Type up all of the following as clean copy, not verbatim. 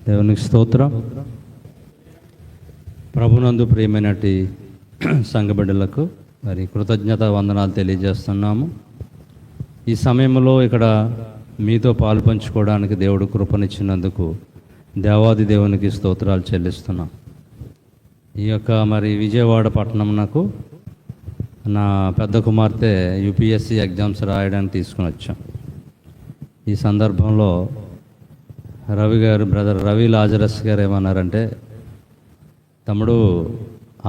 దేవునికి స్తోత్రం. ప్రభునందు ప్రియమైనటి సంఘ బిడ్డలకు మరి కృతజ్ఞత వందనాలు తెలియజేస్తున్నాము. ఈ సమయంలో ఇక్కడ మీతో పాలు పంచుకోవడానికి దేవుడు కృపనిచ్చినందుకు దేవాది దేవునికి స్తోత్రాలు చెల్లిస్తున్నాం. ఈ యొక్క మరి విజయవాడ పట్టణంనకు నా పెద్ద కుమార్తె యూపీఎస్సీ ఎగ్జామ్స్ రాయడానికి తీసుకుని వచ్చాం. ఈ సందర్భంలో రవి గారు, బ్రదర్ రవి లాజరస్ గారు ఏమన్నారంటే, తమ్ముడు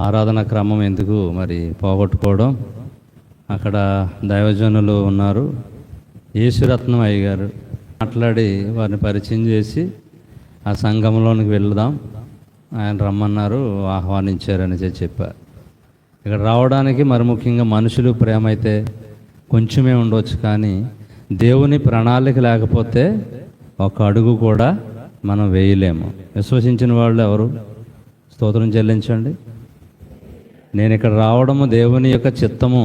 ఆరాధన క్రమం ఎందుకు మరి పోగొట్టుకోవడం, అక్కడ దైవజనులు ఉన్నారు, యేసురత్నం అయ్య గారు మాట్లాడి వారిని పరిచయం చేసి ఆ సంఘంలోనికి వెళ్దాం, ఆయన రమ్మన్నారు, ఆహ్వానించారని చెప్పారు. ఇక్కడ రావడానికి మరి ముఖ్యంగా మనుషులు ప్రేమ అయితే కొంచెమే ఉండవచ్చు, కానీ దేవుని ప్రణాళిక లేకపోతే ఒక అడుగు కూడా మనం వేయలేము. విశ్వసించిన వాళ్ళు ఎవరు స్తోత్రం చెల్లించండి. నేను ఇక్కడ రావడము దేవుని యొక్క చిత్తము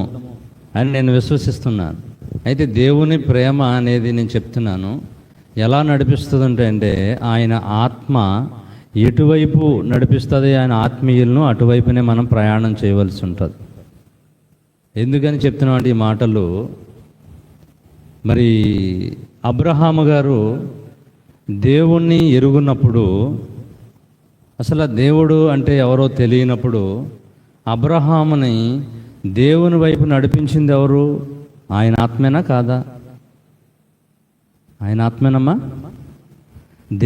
అని నేను విశ్వసిస్తున్నాను. అయితే దేవుని ప్రేమ అనేది నేను చెప్తున్నాను ఎలా నడిపిస్తుందంటే ఆయన ఆత్మ ఎటువైపు నడిపిస్తుంది, ఆయన ఆత్మీయులను అటువైపునే మనం ప్రయాణం చేయవలసి ఉంటుంది. ఎందుకని చెప్తున్నామంటే ఈ మాటలు, మరి అబ్రహాము గారు దేవుణ్ణి ఎరుగున్నప్పుడు, అసలు దేవుడు అంటే ఎవరో తెలియనప్పుడు అబ్రహాముని దేవుని వైపు నడిపించింది ఎవరు? ఆయన ఆత్మేనా కాదా? ఆయన ఆత్మేనమ్మా.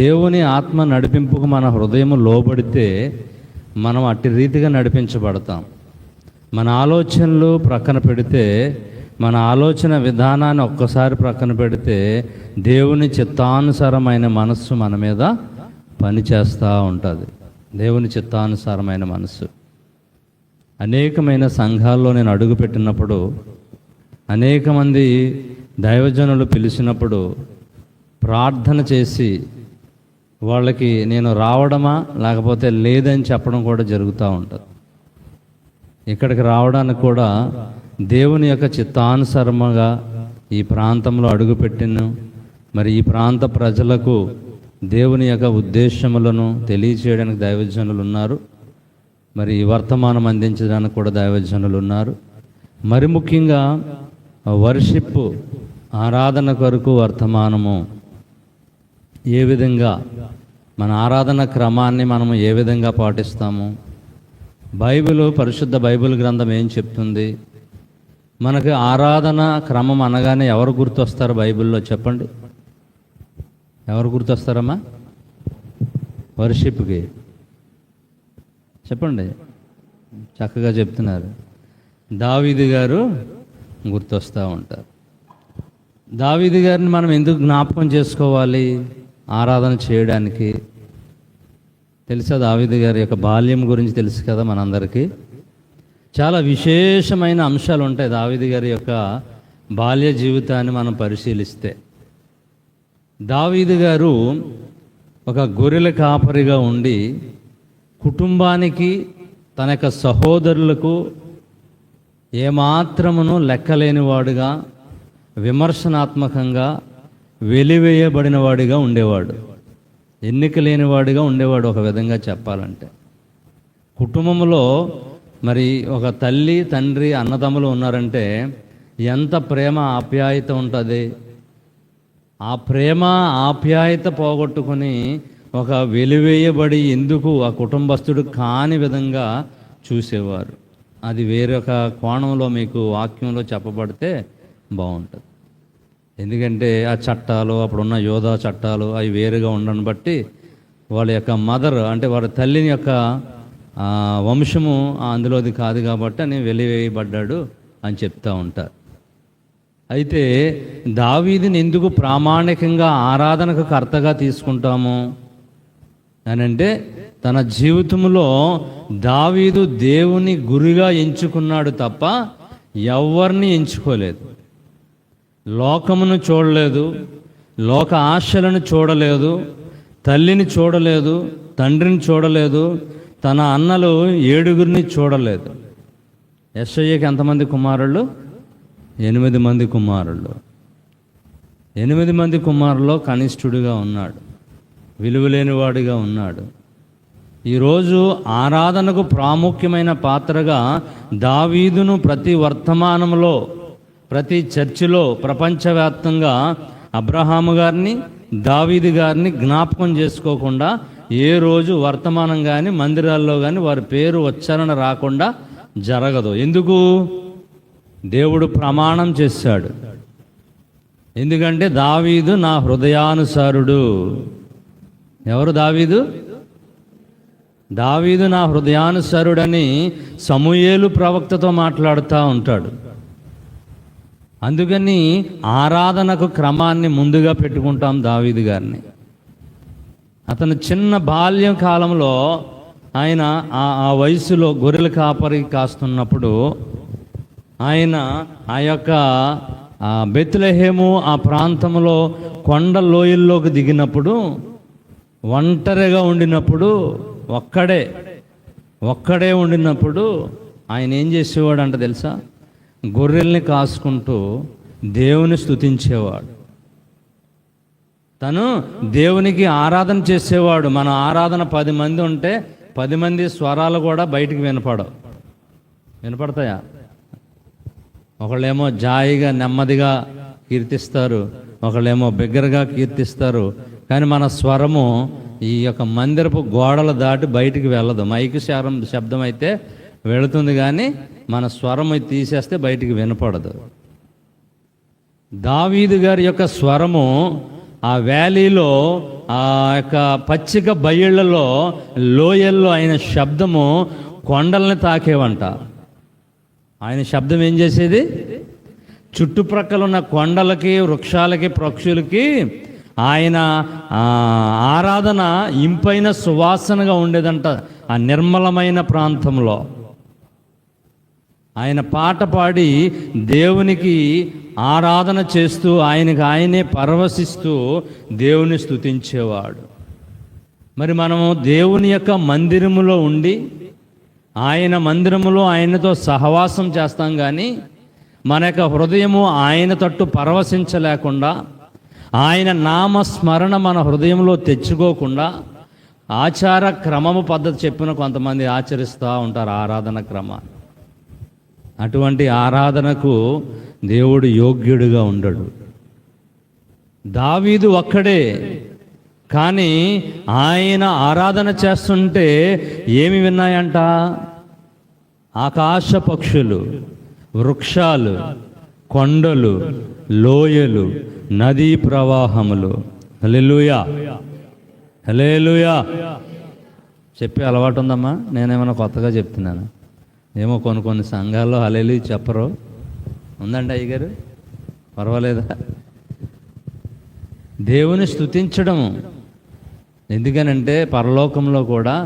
దేవుని ఆత్మ నడిపింపుకు మన హృదయం లోబడితే మనం అట్టి రీతిగా నడిపించబడతాం. మన ఆలోచనలు ప్రక్కన పెడితే, మన ఆలోచన విధానాన్ని ఒక్కసారి ప్రక్కన పెడితే దేవుని చిత్తానుసారమైన మనస్సు మన మీద పనిచేస్తూ ఉంటుంది. దేవుని చిత్తానుసారమైన మనస్సు. అనేకమైన సంఘాల్లో నేను అడుగుపెట్టినప్పుడు, అనేక మంది దైవజనులు పిలిచినప్పుడు ప్రార్థన చేసి వాళ్ళకి నేను రావడమా లేకపోతే లేదని చెప్పడం కూడా జరుగుతూ ఉంటుంది. ఇక్కడికి రావడానికి కూడా దేవుని యొక్క చిత్తానుసారముగా ఈ ప్రాంతంలో అడుగుపెట్టిను. మరి ఈ ప్రాంత ప్రజలకు దేవుని యొక్క ఉద్దేశములను తెలియచేయడానికి దైవజనులు ఉన్నారు. మరి వర్తమానం అందించడానికి కూడా దైవజనులు ఉన్నారు. మరి ముఖ్యంగా వర్షిప్, ఆరాధన కొరకు వర్తమానము, ఏ విధంగా మన ఆరాధన క్రమాన్ని మనము ఏ విధంగా పాటిస్తాము, పరిశుద్ధ బైబిల్ గ్రంథం ఏం చెప్తుంది, మనకి ఆరాధన క్రమం అనగానే ఎవరు గుర్తొస్తారు బైబిల్లో చెప్పండి? ఎవరు గుర్తొస్తారమ్మా వర్షిప్కి? చెప్పండి, చక్కగా చెప్తున్నారు. దావీదు గారు గుర్తొస్తూ ఉంటారు. దావీదు గారిని మనం ఎందుకు జ్ఞాపకం చేసుకోవాలి ఆరాధన చేయడానికి? తెలుసా? దావీదు గారి యొక్క బాల్యం గురించి తెలుసు కదా మనందరికీ. చాలా విశేషమైన అంశాలు ఉంటాయి దావీదు గారి యొక్క బాల్య జీవితాన్ని మనం పరిశీలిస్తే. దావీదు గారు ఒక గొర్రెల కాపరిగా ఉండి కుటుంబానికి, తన యొక్క సహోదరులకు ఏమాత్రమును లెక్కలేనివాడుగా, విమర్శనాత్మకంగా వెలివేయబడిన వాడిగా ఉండేవాడు. ఎన్నిక లేనివాడిగా ఉండేవాడు. ఒక విధంగా చెప్పాలంటే కుటుంబంలో మరి ఒక తల్లి, తండ్రి, అన్నదమ్ములు ఉన్నారంటే ఎంత ప్రేమ, ఆప్యాయత ఉంటుంది. ఆ ప్రేమ, ఆప్యాయత పోగొట్టుకుని ఒక వెలివేయబడి ఎందుకు ఆ కుటుంబస్తుడు కాని విధంగా చూసేవారు. అది వేరొక కోణంలో మీకు వాక్యంలో చెప్పబడితే బాగుంటుంది. ఎందుకంటే ఆ చట్టాలు, అప్పుడున్న యోధా చట్టాలు అవి వేరుగా ఉండని బట్టి వాళ్ళ యొక్క మదర్ అంటే వారి తల్లిని యొక్క వంశము అందులోది కాదు కాబట్టి అని వెలివేయబడ్డాడు అని చెప్తూ ఉంటారు. అయితే దావీదుని ఎందుకు ప్రామాణికంగా ఆరాధనకు కర్తగా తీసుకుంటాము అని అంటే, తన జీవితంలో దావీదు దేవుని గురిగా ఎంచుకున్నాడు తప్ప ఎవరిని ఎంచుకోలేదు. లోకమును చూడలేదు, లోక ఆశలను చూడలేదు, తల్లిని చూడలేదు, తండ్రిని చూడలేదు, తన అన్నలు 7 చూడలేదు. యెషయాకి ఎంతమంది కుమారుళ్ళు? 8 మంది కుమారుళ్ళు. 8 మంది కుమారుల్లో కనిష్ఠుడిగా ఉన్నాడు. విలువలేనివాడిగా ఉన్నాడు. ఈరోజు ఆరాధనకు ప్రాముఖ్యమైన పాత్రగా దావీదును ప్రతి వర్తమానంలో, ప్రతి చర్చిలో ప్రపంచవ్యాప్తంగా అబ్రహాము గారిని, దావీదు గారిని జ్ఞాపకం చేసుకోకుండా ఏ రోజు వర్తమానం కానీ మందిరాల్లో కానీ వారి పేరు ఉచ్చారణ రాకుండా జరగదు. ఎందుకు? దేవుడు ప్రమాణం చేశాడు. ఎందుకంటే దావీదు నా హృదయానుసారుడు. ఎవరు దావీదు? దావీదు నా హృదయానుసారుడని సమూయేలు ప్రవక్తతో మాట్లాడుతూ ఉంటాడు. అందుకని ఆరాధనకు క్రమాన్ని ముందుగా పెట్టుకుంటాం దావీదు గారిని. అతను చిన్న బాల్యం కాలంలో ఆయన ఆ వయసులో గొర్రెల కాపరి కాస్తున్నప్పుడు ఆయన ఆ యొక్క బెత్లెహేము ఆ ప్రాంతంలో కొండ లోయల్లోకి దిగినప్పుడు, ఒంటరిగా ఉండినప్పుడు, ఒక్కడే ఉండినప్పుడు ఆయన ఏం చేసేవాడు అంటే తెలుసా? గొర్రెల్ని కాసుకుంటూ దేవుని స్తుతించేవాడు. తను దేవునికి ఆరాధన చేసేవాడు. మన ఆరాధన 10 మంది ఉంటే 10 మంది స్వరాలు కూడా బయటికి వినపడతాయా? ఒకళ్ళేమో జాయిగా నెమ్మదిగా కీర్తిస్తారు, ఒకళ్ళేమో బిగ్గరగా కీర్తిస్తారు. కానీ మన స్వరము ఈ యొక్క మందిరపు గోడలు దాటి బయటికి వెళ్ళదు. మైకు శబ్దం అయితే వెళుతుంది, కానీ మన స్వరం తీసేస్తే బయటికి వినపడదు. దావీదు గారి యొక్క స్వరము ఆ వ్యాలీలో, ఆ యొక్క పచ్చిక బయళ్లలో, లోయల్లో ఆయన శబ్దము కొండల్ని తాకేవంట. ఆయన శబ్దం ఏం చేసేది? చుట్టుప్రక్కల ఉన్న కొండలకి, వృక్షాలకి, పక్షులకి ఆయన ఆరాధన ఇంపైన సువాసనగా ఉండేదంట. ఆ నిర్మలమైన ప్రాంతంలో ఆయన పాట పాడి దేవునికి ఆరాధన చేస్తూ ఆయనే పరవశిస్తూ దేవుని స్తుతించేవాడు. మరి మనము దేవుని యొక్క మందిరములో ఉండి ఆయన మందిరములో ఆయనతో సహవాసం చేస్తాం, కానీ మన యొక్క హృదయము ఆయన తట్టు పరవశించలేకుండా, ఆయన నామస్మరణ మన హృదయంలో తెచ్చుకోకుండా ఆచార క్రమము పద్ధతి చెప్పిన కొంతమంది ఆచరిస్తూ ఉంటారు ఆరాధన క్రమాన్ని. అటువంటి ఆరాధనకు దేవుడు యోగ్యుడిగా ఉండడు. దావీదు ఒక్కడే, కానీ ఆయన ఆరాధన చేస్తుంటే ఏమి విన్నాయంట? ఆకాశ పక్షులు, వృక్షాలు, కొండలు, లోయలు, నదీ ప్రవాహములు. హల్లెలూయా, హల్లెలూయా. చెప్పే అలవాటు ఉందమ్మా? నేనేమైనా కొత్తగా చెప్తున్నాను ఏమో. కొన్ని సంఘాల్లో హల్లెలూయా చెప్పరు. ఉందండి అయ్యగారు? పర్వాలేదా? దేవుని స్తుతించడము. ఎందుకనంటే పరలోకంలో కూడా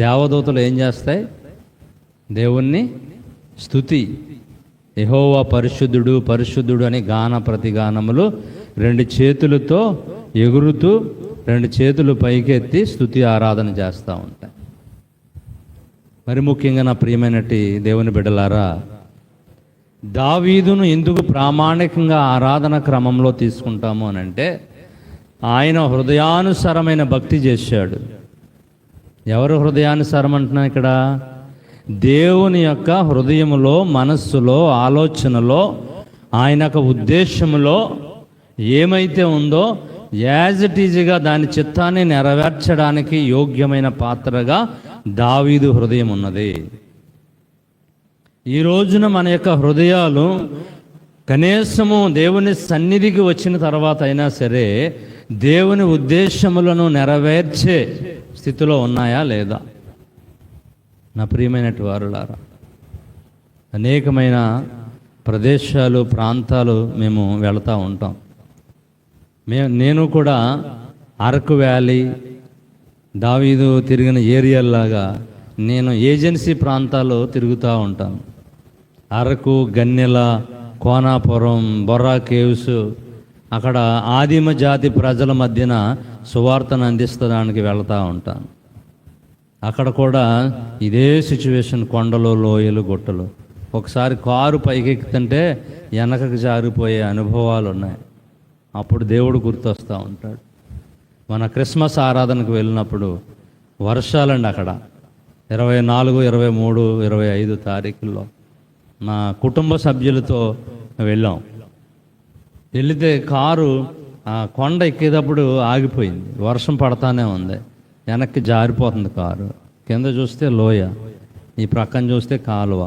దేవదూతలు ఏం చేస్తాయి? దేవుణ్ణి స్తుతి, యెహోవా పరిశుద్ధుడు పరిశుద్ధుడు అని గాన ప్రతిగానములు 2 చేతులతో ఎగురుతూ 2 చేతులు పైకెత్తి స్తుతి ఆరాధన చేస్తూ ఉంటాయి. మరి ముఖ్యంగా నా ప్రియమైనటి దేవుని బిడ్డలారా, దావీదును ఎందుకు ప్రామాణికంగా ఆరాధన క్రమంలో తీసుకుంటాము అని అంటే, ఆయన హృదయానుసారమైన భక్తి చేశాడు. ఎవరు హృదయానుసారం అంటున్నా ఇక్కడ? దేవుని యొక్క హృదయములో, మనస్సులో, ఆలోచనలో, ఆయన యొక్క ఉద్దేశములో ఏమైతే ఉందో యాజ్ ఇట్ ఈజ్గా దాని చిత్తాన్ని నెరవేర్చడానికి యోగ్యమైన పాత్రగా దావీదు హృదయం ఉన్నది. ఈ రోజున మన యొక్క హృదయాలు కనీసము దేవుని సన్నిధికి వచ్చిన తర్వాత అయినా సరే దేవుని ఉద్దేశములను నెరవేర్చే స్థితిలో ఉన్నాయా లేదా? నా ప్రియమైనటి వారులారా, అనేకమైన ప్రదేశాలు, ప్రాంతాలు మేము వెళుతూ ఉంటాం. నేను కూడా అరకు వ్యాలీ, దావీదు తిరిగిన ఏరియాల్లాగా నేను ఏజెన్సీ ప్రాంతాలు తిరుగుతూ ఉంటాను. అరకు, గన్నెల, కోనాపురం, బొర్రా కేవ్స్, అక్కడ ఆదిమ జాతి ప్రజల మధ్యన సువార్తను అందిస్తడానికి వెళుతూ ఉంటాను. అక్కడ కూడా ఇదే సిచ్యువేషన్, కొండలు, లోయలు, గుట్టలు. ఒకసారి కారు పైకెక్కుతుంటే వెనకకు జారిపోయే అనుభవాలు ఉన్నాయి. అప్పుడు దేవుడు గుర్తొస్తూ ఉంటాడు. మన క్రిస్మస్ ఆరాధనకు వెళ్ళినప్పుడు వర్షాలండి అక్కడ 24, 23, 25 తారీఖుల్లో మా కుటుంబ సభ్యులతో వెళ్ళాం. వెళితే కారు ఆ కొండ ఎక్కేటప్పుడు ఆగిపోయింది. వర్షం పడతానే ఉంది, వెనక్కి జారిపోతుంది కారు. కింద చూస్తే లోయ, ఈ ప్రక్కన చూస్తే కాలువ,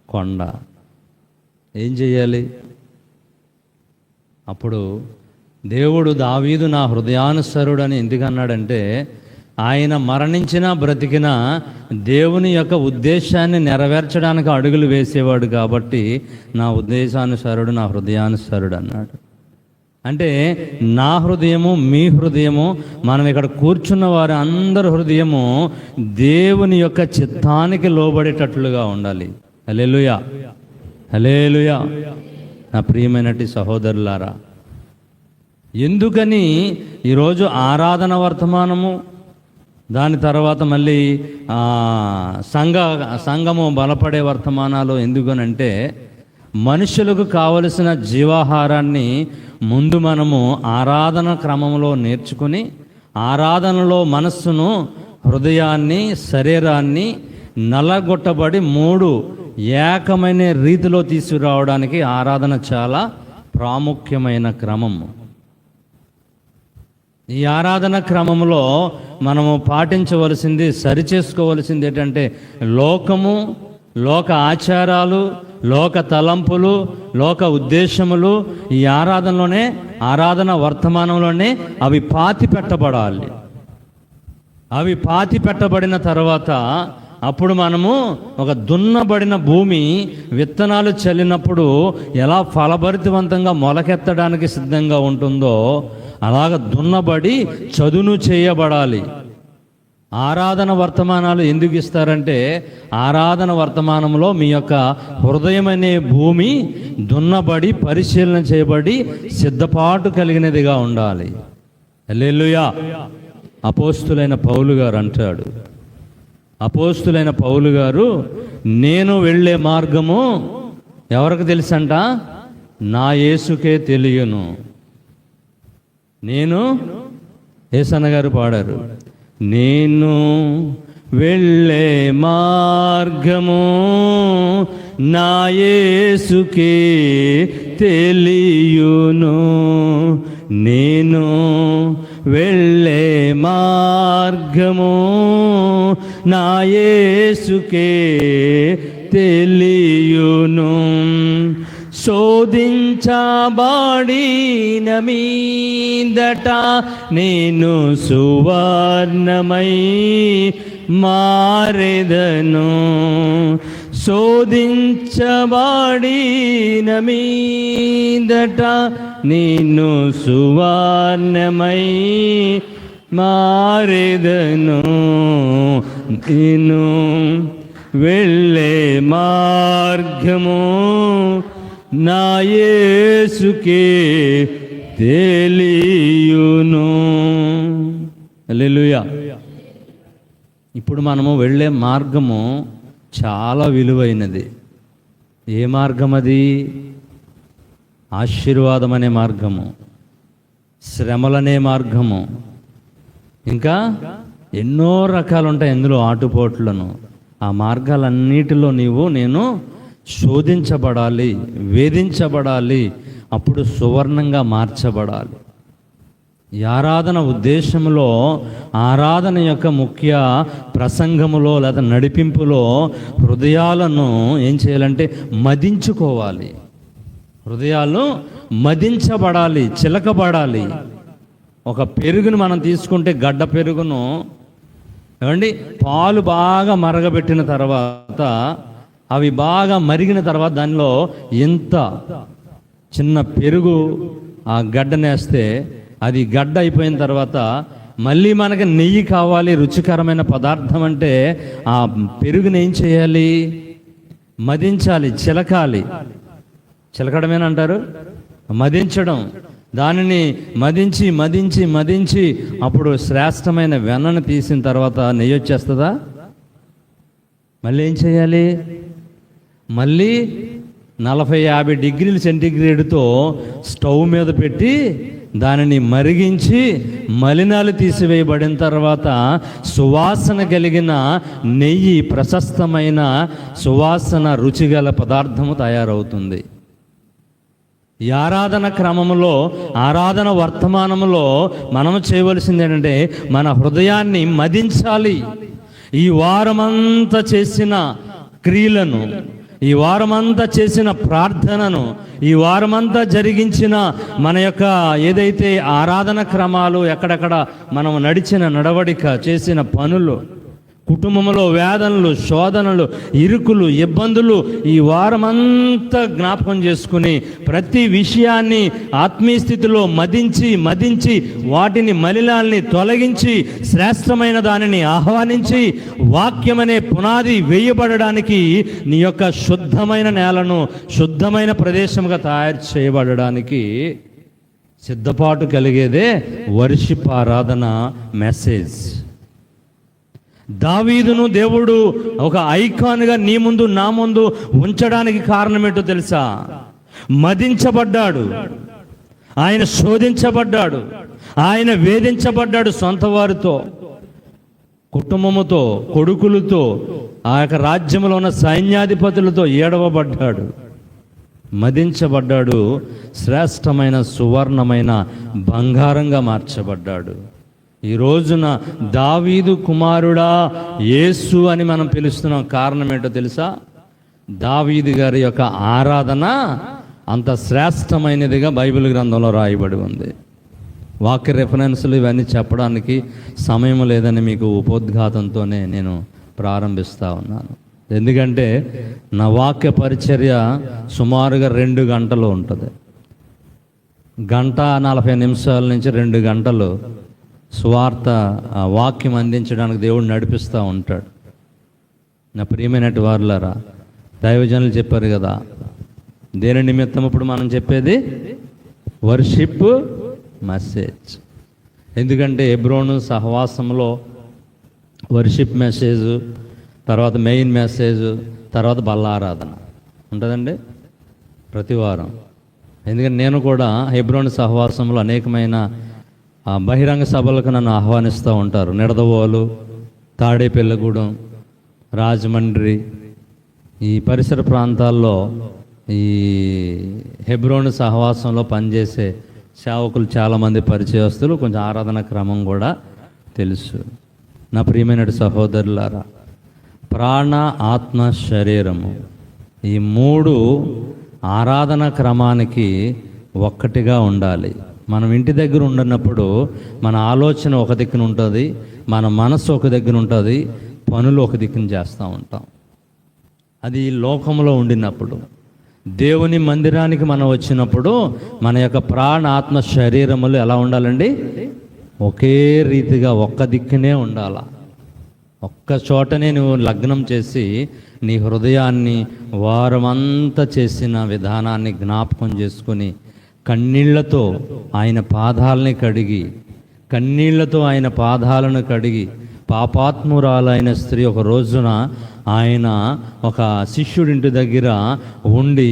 కొండ. ఏం చెయ్యాలి? అప్పుడు దేవుడు దావీదు నా హృదయానుసరుడు అని ఎందుకు అన్నాడంటే, ఆయన మరణించినా బ్రతికినా దేవుని యొక్క ఉద్దేశాన్ని నెరవేర్చడానికి అడుగులు వేసేవాడు కాబట్టి నా ఉద్దేశానుసారుడు, నా హృదయానుసరుడు అన్నాడు. అంటే నా హృదయము, మీ హృదయము, మనం ఇక్కడ కూర్చున్న వారి అందరి హృదయము దేవుని యొక్క చిత్తానికి లోబడేటట్లుగా ఉండాలి. హల్లెలూయా, హల్లెలూయా. నా ప్రియమైనటి సహోదరులారా, ఎందుకని ఈరోజు ఆరాధన వర్తమానము, దాని తర్వాత మళ్ళీ సంఘము బలపడే వర్తమానాలు ఎందుకనంటే, మనుషులకు కావలసిన జీవాహారాన్ని ముందు మనము ఆరాధన క్రమంలో నేర్చుకుని, ఆరాధనలో మనస్సును, హృదయాన్ని, శరీరాన్ని నలగొట్టబడి 3 ఏకమైన రీతిలో తీసుకురావడానికి ఆరాధన చాలా ప్రాముఖ్యమైన క్రమము. ఈ ఆరాధన క్రమంలో మనము పాటించవలసింది, సరిచేసుకోవలసింది ఏంటంటే, లోకము, లోక ఆచారాలు, లోక తలంపులు, లోక ఉద్దేశములు ఈ ఆరాధనలోనే, ఆరాధన వర్తమానంలోనే అవి పాతి పెట్టబడాలి. అవి పాతి పెట్టబడిన తర్వాత అప్పుడు మనము ఒక దున్నబడిన భూమి విత్తనాలు చల్లినప్పుడు ఎలా ఫలభరితవంతంగా మొలకెత్తడానికి సిద్ధంగా ఉంటుందో అలాగ దున్నబడి చదును చేయబడాలి. ఆరాధన వర్తమానాలు ఎందుకు ఇస్తారంటే, ఆరాధన వర్తమానంలో మీ యొక్క హృదయం అనే భూమి దున్నబడి, పరిశీలన చేయబడి, సిద్ధపాటు కలిగినదిగా ఉండాలి. హల్లెలూయా. అపోస్తులైన పౌలు గారు అంటాడు, అపోస్తులైన పౌలు గారు, నేను వెళ్ళే మార్గము ఎవరికి తెలుసంట? నా యేసుకే తెలియను. నేను, యేసన్న గారు పాడారు, నేను వెళ్ళే మార్గము నా యేసుకే తెలియును. నేను వెళ్ళే మార్గము నా యేసుకే తెలియును. శోధించబడిన మీదట నేను సువర్ణమై మారెదను. శోధించబడిన మీదట నేను సువర్ణమై మారెదను. నేను వెళ్ళే మార్గము నా యేసుకే తెలియును. హల్లెలూయా. ఇప్పుడు మనము వెళ్ళే మార్గము చాలా విలువైనది. ఏ మార్గం అది? ఆశీర్వాదం అనే మార్గము, శ్రమలనే మార్గము, ఇంకా ఎన్నో రకాలు ఉంటాయి అందులో ఆటుపోట్లను. ఆ మార్గాలన్నిటిలో నేను శోధించబడాలి, వేధించబడాలి, అప్పుడు సువర్ణంగా మార్చబడాలి. ఈ ఆరాధన ఉద్దేశంలో, ఆరాధన యొక్క ముఖ్య ప్రసంగములో లేదా నడిపింపులో హృదయాలను ఏం చేయాలంటే మదించుకోవాలి. హృదయాలు మదించబడాలి, చిలకబడాలి. ఒక పెరుగును మనం తీసుకుంటే, గడ్డ పెరుగును ఏమండి, పాలు బాగా మరగబెట్టిన తర్వాత, అవి బాగా మరిగిన తర్వాత దానిలో ఎంత చిన్న పెరుగు ఆ గడ్డనేస్తే అది గడ్డ అయిపోయిన తర్వాత మళ్ళీ మనకి నెయ్యి కావాలి, రుచికరమైన పదార్థం అంటే ఆ పెరుగుని ఏం చేయాలి? మదించాలి, చిలకాలి. చిలకడమేనంటారు, మదించడం. దానిని మదించి మదించి మదించి అప్పుడు శ్రేష్టమైన వెన్నను తీసిన తర్వాత నెయ్యి వచ్చేస్తుందా? మళ్ళీ ఏం చేయాలి? మళ్ళీ 40-50 డిగ్రీల సెంటీగ్రేడ్తో స్టవ్ మీద పెట్టి దానిని మరిగించి మలినాలు తీసివేయబడిన తర్వాత సువాసన కలిగిన నెయ్యి, ప్రశస్తమైన సువాసన రుచిగల పదార్థము తయారవుతుంది. ఈ ఆరాధన క్రమంలో, ఆరాధన వర్తమానంలో మనం చేయవలసింది ఏంటంటే మన హృదయాన్ని మదించాలి. ఈ వారమంతా చేసిన క్రియలను, ఈ వారమంతా చేసిన ప్రార్థనను, ఈ వారమంతా జరిగించిన మన యొక్క ఏదైతే ఆరాధన క్రమాలు, ఎక్కడెక్కడ మనం నడిచిన నడవడిక, చేసిన పనులు, కుటుంబంలో వేదనలు, శోధనలు, ఇరుకులు, ఇబ్బందులు, ఈ వారమంతా జ్ఞాపకం చేసుకుని ప్రతి విషయాన్ని ఆత్మీయ స్థితిలో మదించి వాటిని మలినాల్ని తొలగించి శ్రేష్టమైన దానిని ఆహ్వానించి వాక్యమనే పునాది వేయబడడానికి, నీ యొక్క శుద్ధమైన నేలను శుద్ధమైన ప్రదేశంగా తయారు చేయబడడానికి సిద్ధపాటు కలిగేదే వర్షిప్ ఆరాధన మెసేజ్. దావీదును దేవుడు ఒక ఐకాన్గా నీ ముందు, నా ముందు ఉంచడానికి కారణం ఏంటో తెలుసా? మదించబడ్డాడు, ఆయన శోధించబడ్డాడు, ఆయన వేధించబడ్డాడు, సొంత వారితో, కుటుంబముతో, కొడుకులతో, ఆ యొక్క రాజ్యంలో ఉన్న సైన్యాధిపతులతో ఏడవబడ్డాడు, మదించబడ్డాడు, శ్రేష్టమైన సువర్ణమైన బంగారంగా మార్చబడ్డాడు. ఈ రోజున దావీదు కుమారుడా యేసు అని మనం పిలుస్తున్నాం. కారణం ఏంటో తెలుసా? దావీదు గారి యొక్క ఆరాధన అంత శ్రేష్టమైనదిగా బైబిల్ గ్రంథంలో రాయబడి ఉంది. వాక్య రెఫరెన్స్లు ఇవన్నీ చెప్పడానికి సమయం లేదని మీకు ఉపోద్ఘాతంతోనే నేను ప్రారంభిస్తూ ఉన్నాను. ఎందుకంటే నా వాక్య పరిచర్య సుమారుగా 2 గంటలు ఉంటుంది. 1:40 నుంచి 2 గంటలు సువార్త వాక్యం అందించడానికి దేవుడు నడిపిస్తూ ఉంటాడు. నా ప్రియమైనటి వారులారా, దైవజనులు చెప్పారు కదా, దేని నిమిత్తం ఇప్పుడు మనం చెప్పేది వర్షిప్ మెసేజ్. ఎందుకంటే హెబ్రోను సహవాసంలో వర్షిప్ మెసేజ్, తర్వాత మెయిన్ మెసేజ్, తర్వాత బల్లారాధన ఉంటుందండి ప్రతి వారం. ఎందుకంటే నేను కూడా హెబ్రోను సహవాసంలో అనేకమైన బహిరంగ సభలకు నన్ను ఆహ్వానిస్తూ ఉంటారు. నిడదవోలు, తాడేపల్లిగూడెం, రాజమండ్రి, ఈ పరిసర ప్రాంతాల్లో ఈ హెబ్రోను సహవాసంలో పనిచేసే సేవకులు చాలామంది పరిచయస్తులు, కొంచెం ఆరాధన క్రమం కూడా తెలుసు. నా ప్రియమైన సహోదరులారా, ప్రాణ, ఆత్మ, శరీరము ఈ 3 ఆరాధన క్రమానికి ఒక్కటిగా ఉండాలి. మనం ఇంటి దగ్గర ఉండనప్పుడు మన ఆలోచన ఒక దిక్కున ఉంటుంది, మన మనసు ఒక దగ్గర ఉంటుంది, పనులు ఒక దిక్కున చేస్తూ ఉంటాం. అది లోకంలో ఉండినప్పుడు. దేవుని మందిరానికి మనం వచ్చినప్పుడు మన యొక్క ప్రాణ, ఆత్మ, శరీరములు ఎలా ఉండాలండి? ఒకే రీతిగా ఒక్క దిక్కునే ఉండాలా. ఒక్క చోటనే నువ్వు లగ్నం చేసి నీ హృదయాన్ని వారమంతా చేసిన విధానాన్ని జ్ఞాపకం చేసుకుని కన్నీళ్లతో ఆయన పాదాలని కడిగి, కన్నీళ్లతో ఆయన పాదాలను కడిగి, పాపాత్మురాలైన స్త్రీ ఒక రోజున ఆయన ఒక శిష్యుడింటి దగ్గర ఉండి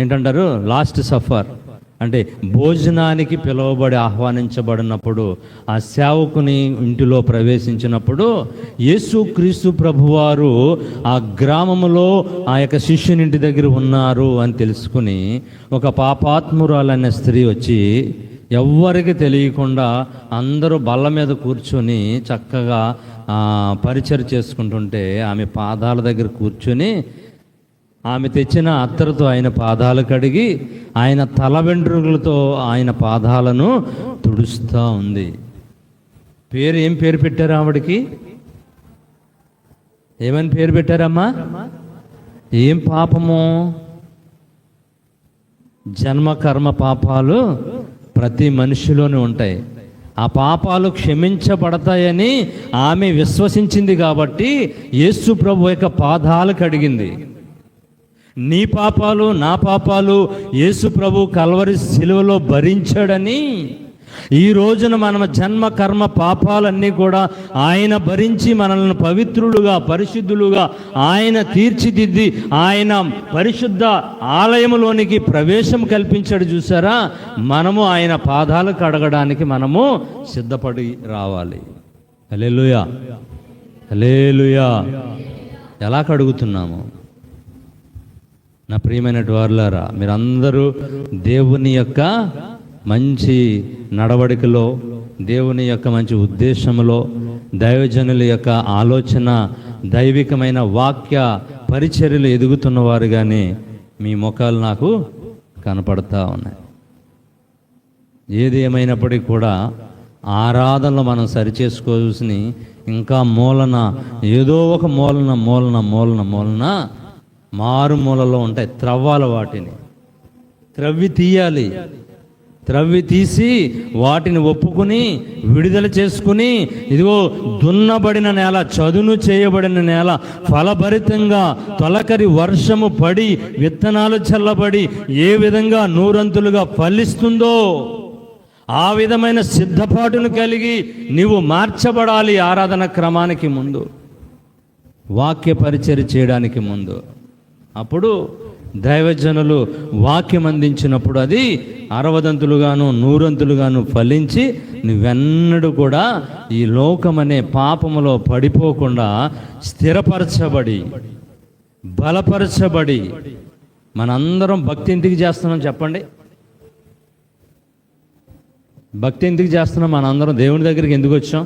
ఏంటంటారు లాస్ట్ సఫర్ అంటే భోజనానికి పిలువబడి ఆహ్వానించబడినప్పుడు ఆ సేవకుని ఇంటిలో ప్రవేశించినప్పుడు యేసుక్రీస్తు ప్రభువారు ఆ గ్రామంలో ఆ యొక్క శిష్యుని ఇంటి దగ్గర ఉన్నారు అని తెలుసుకుని ఒక పాపాత్మురాలైన స్త్రీ వచ్చి ఎవ్వరికి తెలియకుండా అందరూ బల్ల మీద కూర్చొని చక్కగా పరిచయం చేసుకుంటుంటే ఆమె పాదాల దగ్గర కూర్చొని ఆమె తెచ్చిన అత్తరుతో ఆయన పాదాలు కడిగి ఆయన తల వెంట్రుకలతో ఆయన పాదాలను తుడుస్తూ ఉంది. ఏం పేరు పెట్టారు ఆవిడికి? ఏమని పేరు పెట్టారమ్మా? ఏం పాపము? జన్మ కర్మ పాపాలు ప్రతి మనిషిలోనే ఉంటాయి. ఆ పాపాలు క్షమించబడతాయని ఆమె విశ్వసించింది కాబట్టి యేసు ప్రభు యొక్క పాదాలు కడిగింది. నీ పాపాలు నా పాపాలు యేసు ప్రభు కల్వరి శిలువలో భరించాడని ఈ రోజున మన జన్మ కర్మ పాపాలన్నీ కూడా ఆయన భరించి మనల్ని పవిత్రులుగా పరిశుద్ధులుగా ఆయన తీర్చిదిద్ది ఆయన పరిశుద్ధ ఆలయములోనికి ప్రవేశం కల్పించాడు చూసారా. మనము ఆయన పాదాలు కడగడానికి మనము సిద్ధపడి రావాలి. హల్లెలూయా, హల్లెలూయా. ఎలా కడుగుతున్నాము? నా ప్రియమైనటువంటి వారులారా, మీరందరూ దేవుని యొక్క మంచి నడవడికలో, దేవుని యొక్క మంచి ఉద్దేశంలో, దైవజనుల యొక్క ఆలోచన, దైవికమైన వాక్య పరిచర్యలు ఎదుగుతున్నవారుగానే మీ ముఖాలు నాకు కనపడతా ఉన్నాయి. ఏది ఏమైనప్పటికీ కూడా ఆరాధనలో మనం సరిచేసుకోవాల్సిన ఇంకా మూలన ఏదో ఒక మూలన మారుమూలలో ఉంటాయి. త్రవ్వాలి, వాటిని త్రవ్వి తీయాలి. త్రవ్వి తీసి వాటిని ఒప్పుకుని విడుదల చేసుకుని, ఇదిగో దున్నబడిన నేల, చదును చేయబడిన నేల ఫలభరితంగా తొలకరి వర్షము పడి విత్తనాలు చల్లబడి ఏ విధంగా నూరంతులుగా ఫలిస్తుందో ఆ విధమైన సిద్ధపాటును కలిగి నీవు మార్చబడాలి. ఆరాధన క్రమానికి ముందు, వాక్య పరిచర్య చేయడానికి ముందు. అప్పుడు దైవజనులు వాక్యం అందించినప్పుడు అది 60 100 ఫలించి నువ్వెన్నడూ కూడా ఈ లోకమనే పాపములో పడిపోకుండా స్థిరపరచబడి బలపరచబడి, మనందరం భక్తి ఎందుకు చేస్తున్నాం చెప్పండి? భక్తి ఎందుకు చేస్తున్నాం? మనందరం దేవుని దగ్గరికి ఎందుకు వచ్చాం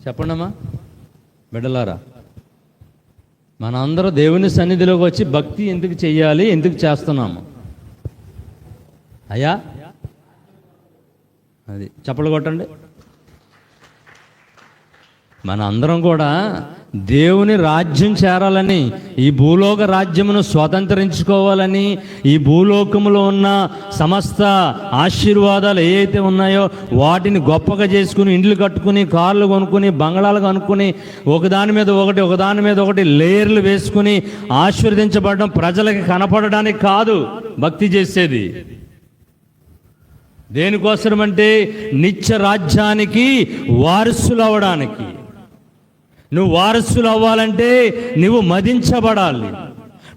చెప్పండమ్మా బిడ్డలారా. మనందరం దేవుని సన్నిధిలోకి వచ్చి భక్తి ఎందుకు చెయ్యాలి, ఎందుకు చేస్తున్నాము? అయ్యా అది చప్పలు కొట్టండి. మన అందరం కూడా దేవుని రాజ్యం చేరాలని, ఈ భూలోక రాజ్యమును స్వతంత్రించుకోవాలని, ఈ భూలోకములో ఉన్న సమస్త ఆశీర్వాదాలు ఏవైతే ఉన్నాయో వాటిని గొప్పగా చేసుకుని, ఇండ్లు కట్టుకుని, కార్లు కొనుక్కుని, బంగళాలు కొనుక్కుని, ఒకదాని మీద ఒకటి లేయర్లు వేసుకుని ఆశీర్వదించబడడం, ప్రజలకి కనపడడానికి కాదు భక్తి చేసేది. దేనికోసమంటే నిత్య రాజ్యానికి వారసులు అవ్వడానికి. నువ్వు వారసులు అవ్వాలంటే నువ్వు మదించబడాలి.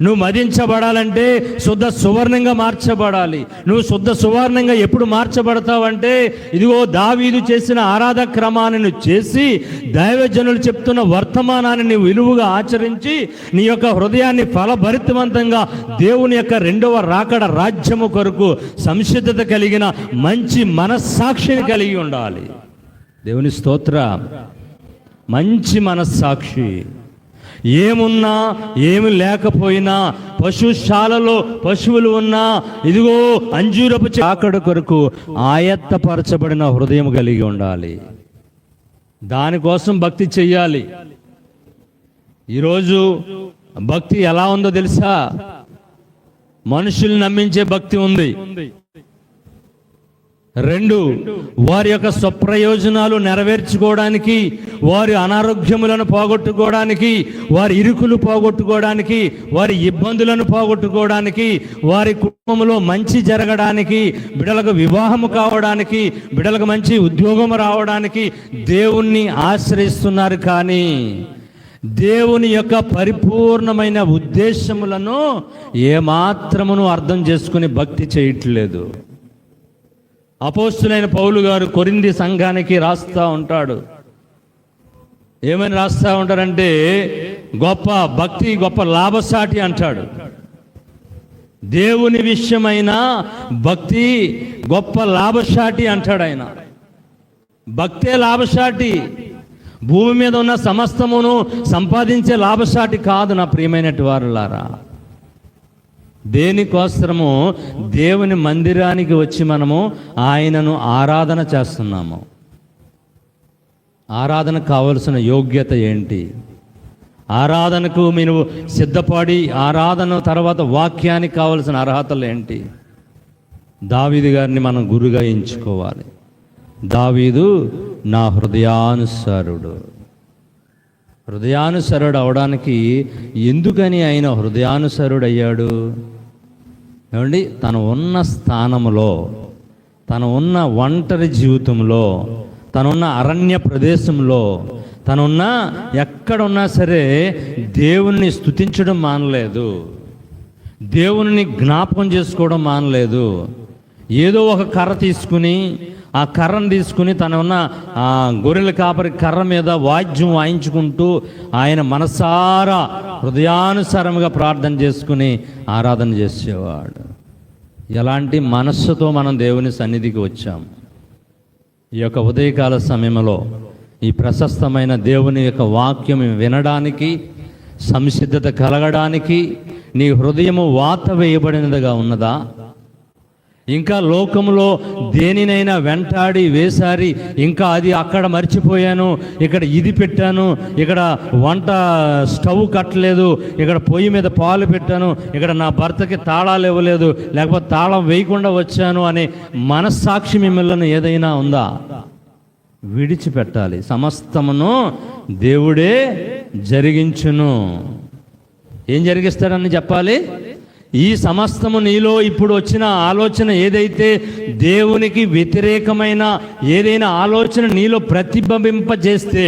నువ్వు మదించబడాలంటే శుద్ధ సువర్ణంగా మార్చబడాలి. నువ్వు శుద్ధ సువర్ణంగా ఎప్పుడు మార్చబడతావంటే, ఇదిగో దావీదు చేసిన ఆరాధన క్రమాన్ని నువ్వు చేసి, దైవజనులు చెప్తున్న వర్తమానాన్ని నువ్వు విలువగా ఆచరించి, నీ యొక్క హృదయాన్ని ఫలభరితవంతంగా దేవుని యొక్క రెండవ రాకడ రాజ్యము కొరకు సంసిద్ధత కలిగిన మంచి మనస్సాక్షిని కలిగి ఉండాలి. దేవుని స్తోత్రం. మంచి మనస్సాక్షి. ఏమున్నా ఏమి లేకపోయినా, పశుశాలలో పశువులు ఉన్నా, ఇదిగో అంజూరపు చాకడ కొరకు ఆయత్తపరచబడిన హృదయం కలిగి ఉండాలి. దానికోసం భక్తి చెయ్యాలి. ఈరోజు భక్తి ఎలా ఉందో తెలుసా? మనుషుల్ని నమ్మించే భక్తి ఉంది. 2, వారి యొక్క స్వప్రయోజనాలు నెరవేర్చుకోవడానికి, వారి అనారోగ్యములను పోగొట్టుకోవడానికి, వారి ఇరుకులు పోగొట్టుకోవడానికి, వారి ఇబ్బందులను పోగొట్టుకోవడానికి, వారి కుటుంబంలో మంచి జరగడానికి, బిడ్డలకు వివాహము కావడానికి, బిడ్డలకు మంచి ఉద్యోగం రావడానికి దేవుణ్ణి ఆశ్రయిస్తున్నారు. కానీ దేవుని యొక్క పరిపూర్ణమైన ఉద్దేశములను ఏమాత్రమును అర్థం చేసుకుని భక్తి చేయట్లేదు. అపోస్తులైన పౌలు గారు కొరింథీ సంఘానికి రాస్తా ఉంటాడు. ఏమని రాస్తా ఉంటారంటే, గొప్ప భక్తి గొప్ప లాభసాటి అంటాడు. దేవుని విషయమైన భక్తి గొప్ప లాభసాటి అంటాడు ఆయన. భక్తే లాభసాటి. భూమి మీద ఉన్న సమస్తమును సంపాదించే లాభసాటి కాదు నా ప్రియమైనటి వారులారా. దేనికోసము దేవుని మందిరానికి వచ్చి మనము ఆయనను ఆరాధన చేస్తున్నాము. ఆరాధన కావలసిన యోగ్యత ఏంటి? ఆరాధనకు మీరు సిద్ధపడి ఆరాధన తర్వాత వాక్యానికి కావలసిన అర్హతలు ఏంటి? దావీదు గారిని మనం గురుగా ఎంచుకోవాలి. దావీదు నా హృదయానుసారుడు. హృదయానుసరుడు అవడానికి ఎందుకని ఆయన హృదయానుసరుడు అయ్యాడు? ఏమండి, తను ఉన్న స్థానములో, తను ఉన్న ఒంటరి జీవితంలో, తనున్న అరణ్య ప్రదేశంలో, తనున్న ఎక్కడున్నా సరే దేవుణ్ణి స్తుతించడం మానలేదు, దేవుని జ్ఞాపకం చేసుకోవడం మానలేదు. ఏదో ఒక కర్ర తీసుకుని, ఆ కర్రను తీసుకుని తన ఉన్న ఆ గొర్రెల కాపరి కర్ర మీద వాద్యం వాయించుకుంటూ ఆయన మనసారా హృదయానుసారముగా ప్రార్థన చేసుకుని ఆరాధన చేసేవాడు. ఎలాంటి మనస్సుతో మనం దేవుని సన్నిధికి వచ్చాం? ఈ యొక్క ఉదయకాల సమయంలో ఈ ప్రశస్తమైన దేవుని యొక్క వాక్యం వినడానికి, సంసిద్ధత కలగడానికి నీ హృదయము వాత వేయబడినదిగా ఉన్నదా? ఇంకా లోకంలో దేనినైనా వెంటాడి వేసారి, ఇంకా అది అక్కడ మర్చిపోయాను, ఇక్కడ ఇది పెట్టాను, ఇక్కడ వంట స్టవ్ కట్టలేదు, ఇక్కడ పొయ్యి మీద పాలు పెట్టాను, ఇక్కడ నా భర్తకి తాళాలు ఇవ్వలేదు, లేకపోతే తాళం వేయకుండా వచ్చాను అనే మనస్సాక్షి మిమ్మల్ని ఏదైనా ఉందా? విడిచిపెట్టాలి. సమస్తమును దేవుడే జరిగించును. ఏం జరిగిస్తాడని చెప్పాలి? ఈ సమస్తము నీలో ఇప్పుడు వచ్చిన ఆలోచన ఏదైతే దేవునికి వ్యతిరేకమైన ఏదైనా ఆలోచన నీలో ప్రతిబింబింపజేస్తే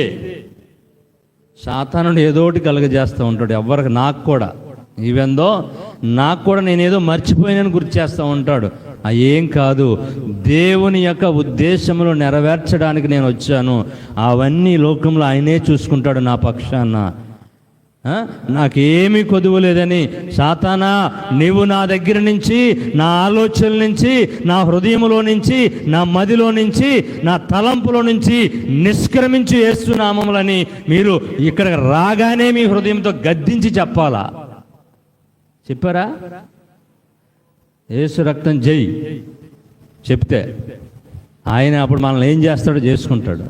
సాతానుడు ఏదోటి కలుగజేస్తూ ఉంటాడు. ఎవరికి, నాకు కూడా ఈవెందో నాకు కూడా నేనేదో మర్చిపోయినని గుర్తు చేస్తూ ఉంటాడు. ఏం కాదు, దేవుని యొక్క ఉద్దేశములు నెరవేర్చడానికి నేను వచ్చాను. అవన్నీ లోకంలో ఆయనే చూసుకుంటాడు నా పక్షాన. నాకేమీ కొదువలేదని, సాతానా నీవు నా దగ్గర నుంచి, నా ఆలోచనల నుంచి, నా హృదయంలో నుంచి, నా మదిలో నుంచి, నా తలంపులో నుంచి నిష్క్రమించి యేసు నామములని మీరు ఇక్కడ రాగానే మీ హృదయంతో గద్దించి చెప్పాలా? చెప్పారా? యేసు రక్తం జై చెప్తే ఆయన అప్పుడు మనల్ని ఏం చేస్తాడో చేసుకుంటాడు.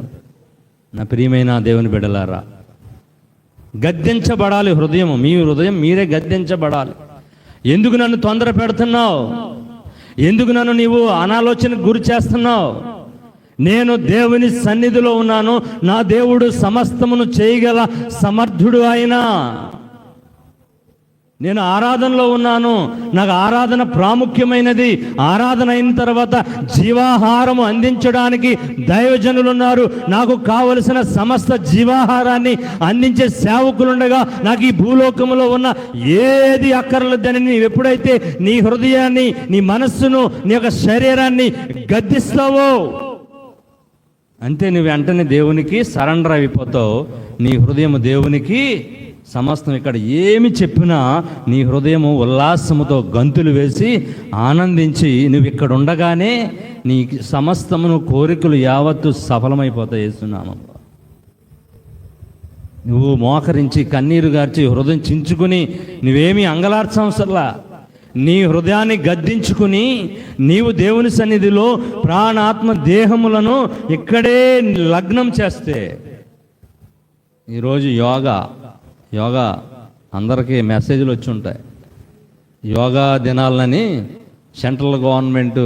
నా ప్రియమైన దేవుని బిడ్డలారా, గద్దించబడాలి హృదయం. మీ హృదయం మీరే గద్దించబడాలి. ఎందుకు నన్ను తొందర పెడుతున్నావు? ఎందుకు నన్ను నీవు అనాలోచనకు గురి చేస్తున్నావు? నేను దేవుని సన్నిధిలో ఉన్నాను. నా దేవుడు సమస్తమును చేయగల సమర్థుడు ఆయన. నేను ఆరాధనలో ఉన్నాను. నాకు ఆరాధన ప్రాముఖ్యమైనది. ఆరాధన అయిన తర్వాత జీవాహారము అందించడానికి దైవజనులు ఉన్నారు. నాకు కావలసిన సమస్త జీవాహారాన్ని అందించే సేవకులుండగా నాకు ఈ భూలోకంలో ఉన్న ఏది అక్కర్లేదని నీవు ఎప్పుడైతే నీ హృదయాన్ని, నీ మనస్సును, నీ యొక్క శరీరాన్ని గద్దిస్తావో అంతే నువ్వు వెంటనే దేవునికి సరెండర్ అయిపోతావు. నీ హృదయం దేవునికి సమస్తం. ఇక్కడ ఏమి చెప్పినా నీ హృదయము ఉల్లాసముతో గంతులు వేసి ఆనందించి నువ్వు ఇక్కడ ఉండగానే నీ సమస్తమును కోరికలు యావత్తు సఫలమైపోతాయి యేసునామములో. నువ్వు మోకరించి కన్నీరు గార్చి హృదయం చించుకుని నువ్వేమీ అంగలార్చవసరలా. నీ హృదయాన్ని గద్దించుకుని నీవు దేవుని సన్నిధిలో ప్రాణాత్మ దేహములను ఇక్కడే లగ్నం చేస్తే, ఈరోజు యోగా అందరికీ మెసేజ్లు వచ్చి ఉంటాయి. యోగా దినాలని సెంట్రల్ గవర్నమెంట్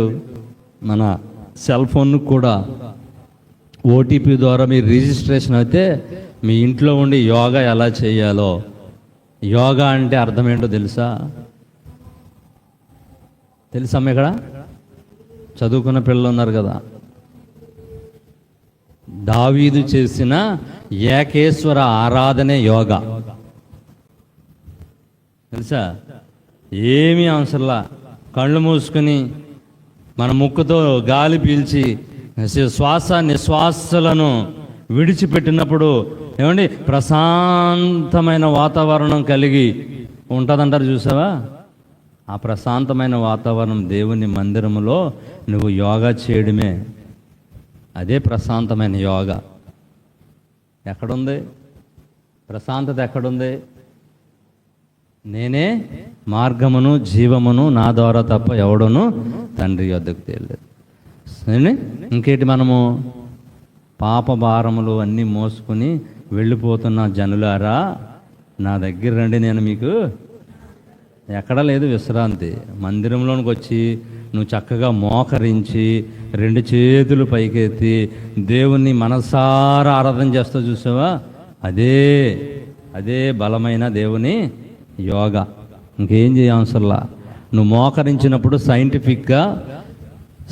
మన సెల్ ఫోన్ కూడా ఓటీపీ ద్వారా మీరు రిజిస్ట్రేషన్ అయితే మీ ఇంట్లో ఉండి యోగా ఎలా చేయాలో, యోగా అంటే అర్థం ఏంటో తెలుసా ఇక్కడ చదువుకున్న పిల్లలు ఉన్నారు కదా. దావీదు చేసిన ఏకేశ్వర ఆరాధనే యోగా తెలుసా? ఏమీ అవసరంలా. కళ్ళు మూసుకుని మన ముక్కుతో గాలి పీల్చి శ్వాస నిశ్వాసలను విడిచిపెట్టినప్పుడు ఏమండి ప్రశాంతమైన వాతావరణం కలిగి ఉంటుందంటారు. చూసావా? ఆ ప్రశాంతమైన వాతావరణం దేవుని మందిరములో నువ్వు యోగా చేయడమే. అదే ప్రశాంతమైన యోగా. ఎక్కడుంది ప్రశాంతత? ఎక్కడుంది? నేనే మార్గమును జీవమును, నా ద్వారా తప్ప ఎవడను తండ్రి వద్దకు తెలియదు. ఇంకేంటి, మనము పాప భారములు అన్నీ మోసుకుని వెళ్ళిపోతున్న జనులారా నా దగ్గర రండి, నేను మీకు ఎక్కడ లేదు విశ్రాంతి. మందిరంలోనికి వచ్చి నువ్వు చక్కగా మోకరించి 2 చేతులు పైకెత్తి దేవుణ్ణి మనసారా ఆరాధన చేస్తావు. చూసావా? అదే బలమైన దేవుని యోగా. ఇంకేం చేయవసరంలా. నువ్వు మోకరించినప్పుడు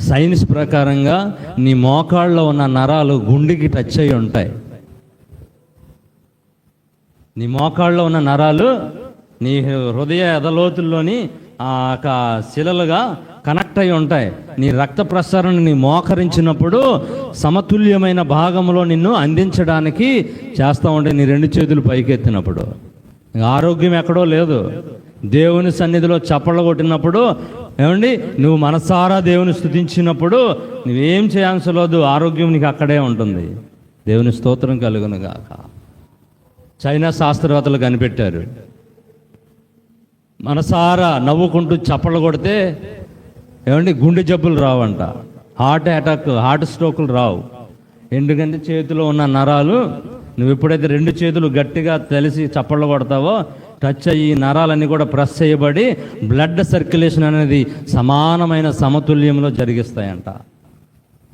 సైన్స్ ప్రకారంగా నీ మోకాళ్ళలో ఉన్న నరాలు గుండెకి టచ్ అయి ఉంటాయి. నీ మోకాళ్ళలో ఉన్న నరాలు నీ హృదయ ఎదలోతుల్లోని శిలలుగా కనెక్ట్ అయి ఉంటాయి. నీ రక్త ప్రసరణ నీ మోకరించినప్పుడు సమతుల్యమైన భాగంలో నిన్ను అందించడానికి చేస్తూ ఉంటాయి. నీ 2 చేతులు పైకెత్తినప్పుడు ఆరోగ్యం ఎక్కడో లేదు. దేవుని సన్నిధిలో చప్పళ్ళు కొట్టినప్పుడు ఏమండి, నువ్వు మనసారా దేవుని స్తుతించినప్పుడు నువ్వేం చేయాల్సి లేదు, ఆరోగ్యం నీకు అక్కడే ఉంటుంది. దేవుని స్తోత్రం కలుగును గాక. చైనా శాస్త్రవేత్తలు కనిపెట్టారు, మనసారా నవ్వుకుంటూ చప్పళ్ళు కొడితే ఏమండి గుండె జబ్బులు రావంట, హార్ట్ స్ట్రోకులు రావు. ఎందుకంటే చేతిలో ఉన్న నరాలు, నువ్వు ఎప్పుడైతే 2 చేతులు గట్టిగా తెలిసి చప్పళ్ళు కొడతావో టచ్ అయ్యి నరాలన్నీ కూడా ప్రెస్ చేయబడి బ్లడ్ సర్క్యులేషన్ అనేది సమానమైన సమతుల్యంలో జరిగిస్తాయంట.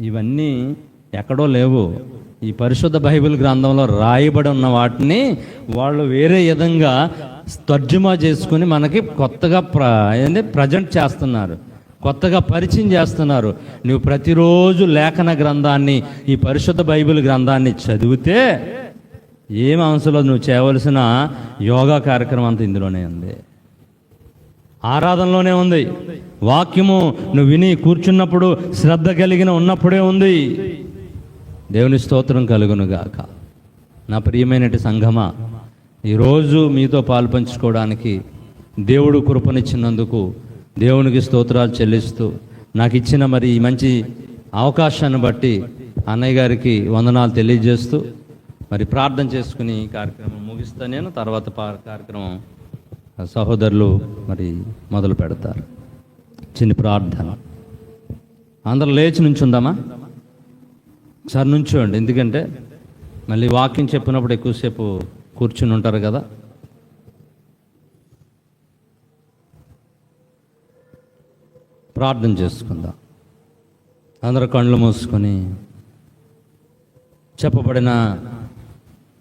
ఇవన్నీ ఎక్కడో లేవు, ఈ పరిశుద్ధ బైబిల్ గ్రంథంలో రాయబడి ఉన్న వాటిని వాళ్ళు వేరే విధంగా తర్జుమా చేసుకుని మనకి కొత్తగా ప్రజెంట్ చేస్తున్నారు, కొత్తగా పరిచయం చేస్తున్నారు. నువ్వు ప్రతిరోజు లేఖన గ్రంథాన్ని, ఈ పరిశుద్ధ బైబిల్ గ్రంథాన్ని చదివితే ఏం అవసరం, నువ్వు చేయవలసిన యోగా కార్యక్రమం అంతా ఇందులోనే ఉంది, ఆరాధనలోనే ఉంది. వాక్యము నువ్వు విని కూర్చున్నప్పుడు శ్రద్ధ కలిగిన ఉన్నప్పుడే ఉంది. దేవుని స్తోత్రం కలుగునుగాక. నా ప్రియమైనటి సంఘమా, ఈరోజు మీతో పాలు పంచుకోవడానికి దేవుడు కృపనిచ్చినందుకు దేవునికి స్తోత్రాలు చెల్లిస్తూ, నాకు ఇచ్చిన మరి ఈ మంచి అవకాశాన్ని బట్టి అన్నయ్య గారికి వందనాలు తెలియజేస్తూ మరి ప్రార్థన చేసుకుని ఈ కార్యక్రమం ముగిస్తా. నేను తర్వాత కార్యక్రమం సహోదరులు మరి మొదలు పెడతారు. చిన్న ప్రార్థన. అందరూ లేచి నుంచుందామా? సార్ నుంచోండి, ఎందుకంటే మళ్ళీ వాక్యం చెప్పినప్పుడు ఎక్కువసేపు కూర్చుని ఉంటారు కదా. ప్రార్థన చేసుకుందాం. అందరూ కళ్ళు మూసుకొని చెప్పబడిన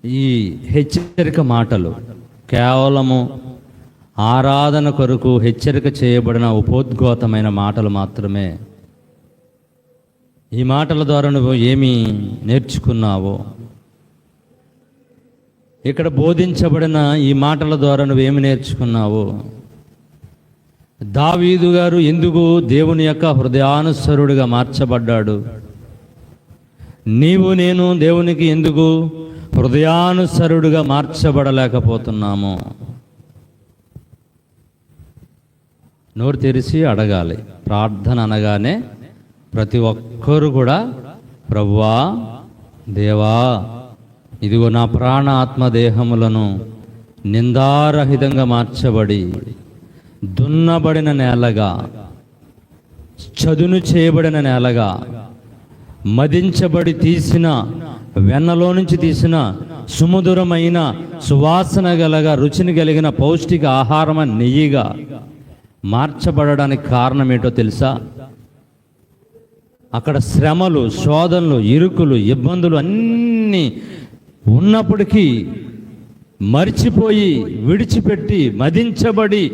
ఈ హెచ్చరిక మాటలు కేవలము ఆరాధన కొరకు హెచ్చరిక చేయబడిన ఉపోద్ఘాతమైన మాటలు మాత్రమే. ఈ మాటల ద్వారా నువ్వు ఏమి నేర్చుకున్నావో, ఇక్కడ బోధించబడిన ఈ మాటల ద్వారా నువ్వేమి నేర్చుకున్నావో, దావీదు గారు ఎందుకు దేవుని యొక్క హృదయానుసరుడిగా మార్చబడ్డాడు, నీవు నేను దేవునికి ఎందుకు హృదయానుసరుడిగా మార్చబడలేకపోతున్నాము? నోరు తెరిచి అడగాలి. ప్రార్థన అనగానే ప్రతి ఒక్కరు కూడా ప్రభువా, దేవా, ఇదిగో నా ప్రాణ ఆత్మ దేహములను నిందారహితంగా మార్చబడి దున్నబడిన నేలగా, చదును చేయబడిన నేలగా, మదించబడి తీసిన వెన్నలో నుంచి తీసిన సుమధురమైన సువాసన గలగా రుచిని కలిగిన పౌష్టిక ఆహారం నెయ్యిగా మార్చబడడానికి కారణం ఏంటో తెలుసా? అక్కడ శ్రమలు, శోధనలు, ఇరుకులు, ఇబ్బందులు అన్నీ ఉన్నప్పటికీ మర్చిపోయి, విడిచిపెట్టి, మదించబడి,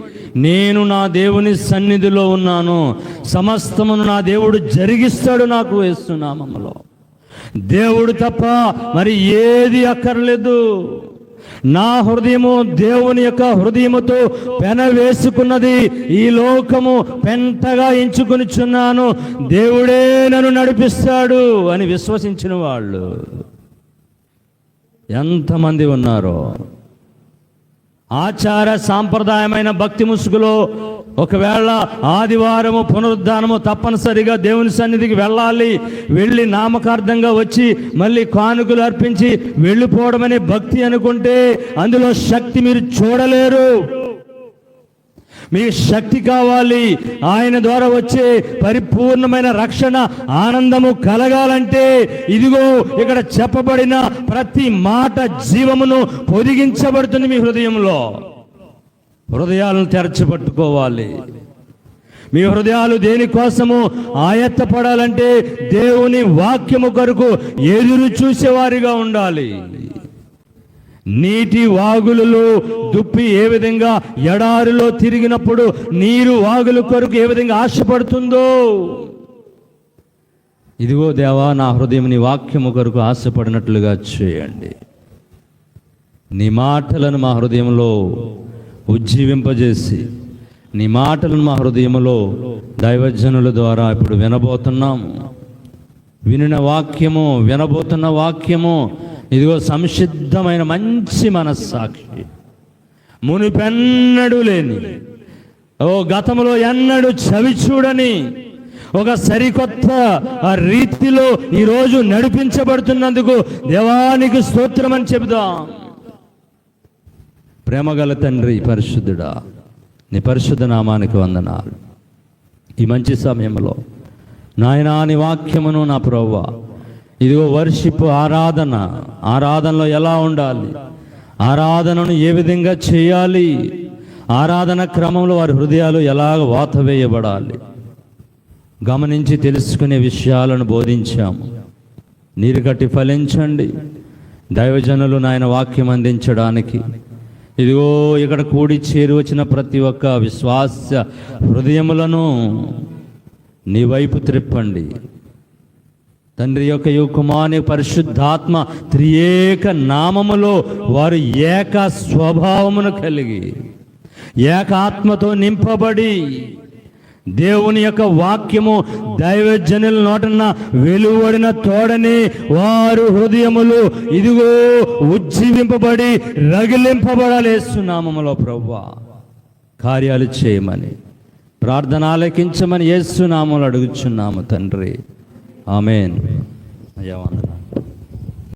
నేను నా దేవుని సన్నిధిలో ఉన్నాను, సమస్తమును నా దేవుడు జరిగిస్తాడు నాకు యేసునామములో, దేవుడు తప్ప మరి ఏది అక్కర్లేదు, నా హృదయము దేవుని యొక్క హృదయముతో పెన వేసుకున్నది, ఈ లోకము పెంటగా ఎంచుకొనిచున్నాను, దేవుడే నన్ను నడిపిస్తాడు అని విశ్వసించిన వాళ్ళు ఎంతమంది ఉన్నారో. ఆచార సాంప్రదాయమైన భక్తి ముసుగులో ఒకవేళ ఆదివారము పునరుద్ధానము తప్పనిసరిగా దేవుని సన్నిధికి వెళ్ళాలి, వెళ్ళి నామకార్థంగా వచ్చి మళ్ళీ కానుకలు అర్పించి వెళ్ళిపోవడమనే భక్తి అనుకుంటే అందులో శక్తి మీరు చూడలేరు. మీకు శక్తి కావాలి, ఆయన ద్వారా వచ్చే పరిపూర్ణమైన రక్షణ, ఆనందము కలగాలంటే ఇదిగో ఇక్కడ చెప్పబడిన ప్రతి మాట జీవమును పొదిగించబడుతుంది మీ హృదయంలో. హృదయాలను తెరచిపట్టుకోవాలి. మీ హృదయాలు దేనికోసము ఆయత్తపడాలంటే దేవుని వాక్యము కొరకు ఎదురు చూసేవారిగా ఉండాలి. నీటి వాగులలో దుప్పి ఏ విధంగా ఎడారిలో తిరిగినప్పుడు నీరు వాగుల కొరకు ఏ విధంగా ఆశపడుతుందో, ఇదిగో దేవా నా హృదయం నీ వాక్యము కొరకు ఆశపడినట్లుగా చేయండి. నీ మాటలను మా హృదయంలో ఉజ్జీవింపజేసి, నీ మాటలను మా హృదయంలో దైవజనుల ద్వారా ఇప్పుడు వినబోతున్నాము. వినిన వాక్యము, వినబోతున్న వాక్యము ఇదిగో సంసిద్ధమైన మంచి మనస్సాక్షి, మునిపెన్నడూ లేని, గతంలో ఎన్నడూ చవి చూడని ఒక సరికొత్త రీతిలో ఈరోజు నడిపించబడుతున్నందుకు దేవానికి స్తోత్రం అని చెబుదాం. ప్రేమగల తండ్రి పరిశుద్ధుడా, నీ పరిశుద్ధ నామానికి వందనాలు. ఈ మంచి సమయంలో నాయనా నీ వాక్యమును నా ప్రభువా, ఇదిగో వర్షిప్ ఆరాధనలో ఎలా ఉండాలి, ఆరాధనను ఏ విధంగా చేయాలి, ఆరాధన క్రమంలో వారి హృదయాలు ఎలాగ వాత వేయబడాలి గమనించి తెలుసుకునే విషయాలను బోధించాము. నీరు కట్టి ఫలించండి. దైవజనులు నాయన వాక్యం అందించడానికి ఇదిగో ఇక్కడ కూడి చేరి వచ్చిన ప్రతి ఒక్క విశ్వాస హృదయములను నీ వైపు త్రిప్పండి తండ్రి. యొక్క కుమారుని పరిశుద్ధాత్మ త్రియేక నామములో వారు ఏక స్వభావమును కలిగి ఏకాత్మతో నింపబడి దేవుని యొక్క వాక్యము దైవజనుల నోటన వెలువడిన తోడని వారు హృదయములు ఇదిగో ఉజ్జీవింపబడి రగిలింపబడాలి. యేసు నామములో ప్రభువా కార్యాలు చేయమని, ప్రార్థన ఆలకించమని యేసు నామములో అడుగుచున్నాము తండ్రి. ఆమేన్. అయ్యా వందనాలు.